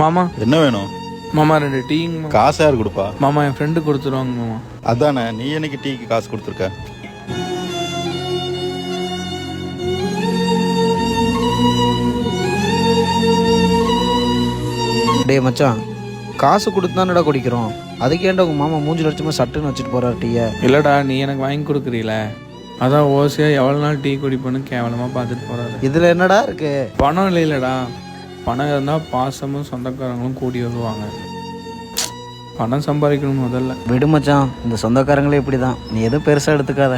மாமா என்ன வேணும்? மாமா 2 டீங்க. காசு யார் கொடுப்பா? மாமா என் ஃப்ரெண்டு கொடுத்துருவாங்க மாமா. அதானே, நீ என்னைக்கு டீக்கு காசு கொடுத்துருக்க? டேய் மச்சான், காசு கொடுத்து தானடா குடிக்கிறோம். அதுக்கேண்டா உங்க மாமா மூஞ்சில் அடிச்சுமா சட்டுன்னு வச்சுட்டு போறாரு டீயை. இல்லடா, நீ எனக்கு வாங்கி கொடுக்குறீல, அதான் ஓசியா எவ்வளோ நாள் டீ குடிப்பேன்னு கேவலமாக பார்த்துட்டு போறாரு. இதுல என்னடா இருக்கு? பணம் இல்லைலடா, பணம் இருந்தால் பாசமும் சொந்தக்காரங்களும் கூடி வருவாங்க. பணம் சம்பாதிக்கணும் முதல்ல. விடு மச்சான், இந்த சொந்தக்காரங்களே இப்படி தான். நீ எதுவும் பெருசாக எடுத்துக்காத.